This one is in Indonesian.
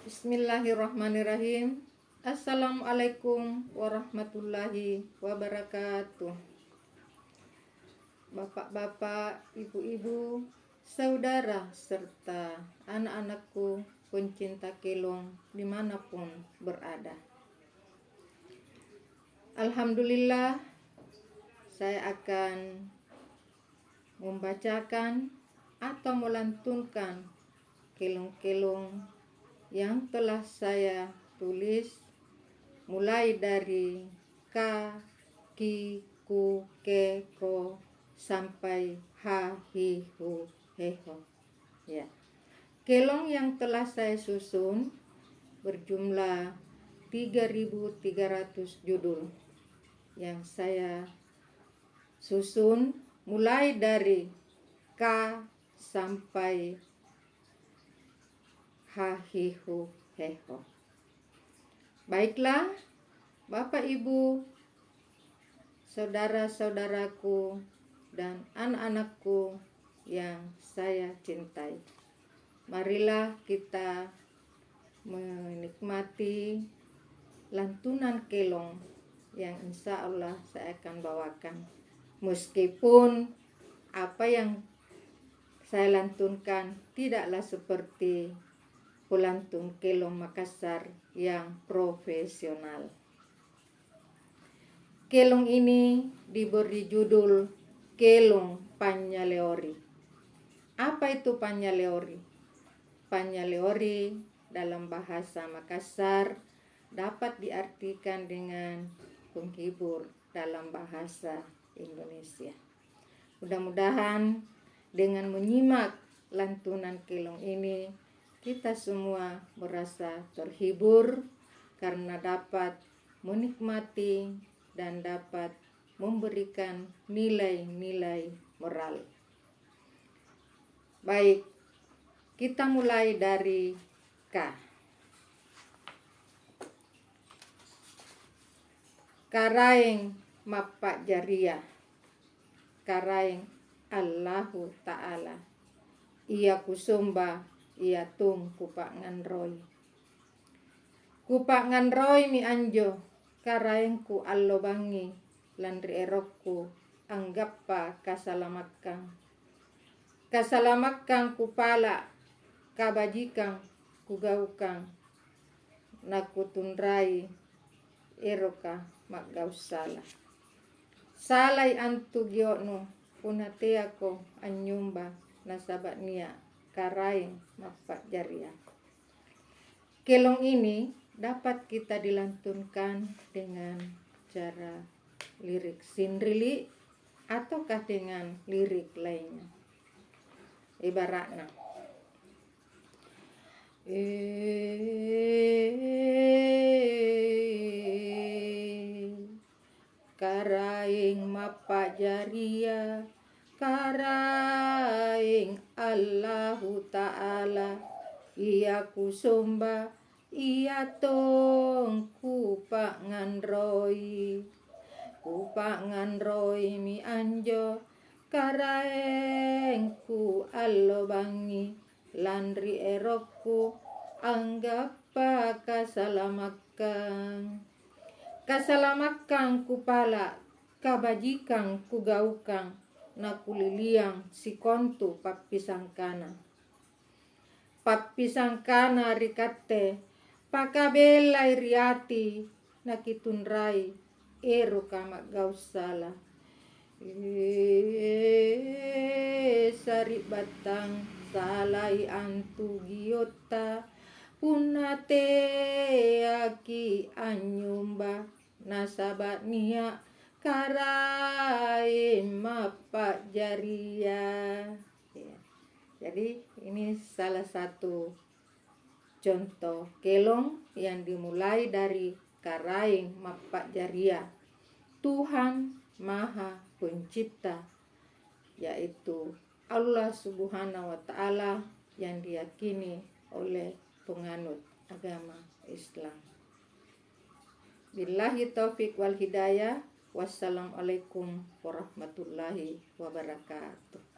Bismillahirrahmanirrahim. Assalamualaikum warahmatullahi wabarakatuh. Bapak-bapak, ibu-ibu, saudara, serta anak-anakku pencinta kelong dimanapun berada. Alhamdulillah, saya akan membacakan atau melantunkan kelong-kelong yang telah saya tulis mulai dari ka, ki, ku, ke, ko sampai ha, hi, hu, he, ho. Ya. Kelong yang telah saya susun berjumlah 3.300 judul yang saya susun mulai dari ka sampai ha, hi, hu, he, ho. Baiklah, Bapak Ibu, saudara-saudaraku, dan anak-anakku yang saya cintai. Marilah kita menikmati lantunan kelong yang insya Allah saya akan bawakan. Meskipun apa yang saya lantunkan tidaklah seperti pelantun kelong Makassar yang profesional. Kelong ini diberi judul Kelong Panyaleori. Apa itu Panyaleori? Panyaleori dalam bahasa Makassar dapat diartikan dengan penghibur dalam bahasa Indonesia. Mudah-mudahan dengan menyimak lantunan kelong ini kita semua merasa terhibur karena dapat menikmati dan dapat memberikan nilai-nilai moral. Baik, kita mulai dari K. Karaeng Mappa Jaria. Karaeng Allahu Ta'ala. Ia kusumba ia tung kupak nganroy. Kupak nganroy mi anjo karaengku allo bangi landri erokku anggappa kasalamakang. Kasalamakang kupala kabajikang kugaukang nakutunrai eroka maggausala. Salai antu giokno punateako anyumba nasabat nia Karaeng Mappa Jaria. Kelong ini dapat kita dilantunkan dengan cara lirik sindrili ataukah dengan lirik lainnya. Ibaratnya Karaeng Mappa Jaria, Karaeng Allahu Ta'ala, ia kusumba ia tong kupak nganroy. Kupak nganroy mi anjo karaengku allo bangi landri erokku anggappa kasalamakang. Kasalamakang kupala kabajikang kugaukang nakuliliang si kontu pappisangkana. Pappisangkana rikatte pakabela iriati nakitunrai eruka maggausala. Sari batang salai antu giyotta punate aki anyumba nasabat nia Karaeng Mappa Jaria. Ya. Jadi ini salah satu contoh kelong yang dimulai dari Karaeng Mappa Jaria. Tuhan Maha Pencipta, yaitu Allah Subhanahu wa Ta'ala yang diyakini oleh penganut agama Islam. Billahi taufik wal hidayah. Wassalamualaikum warahmatullahi wabarakatuh.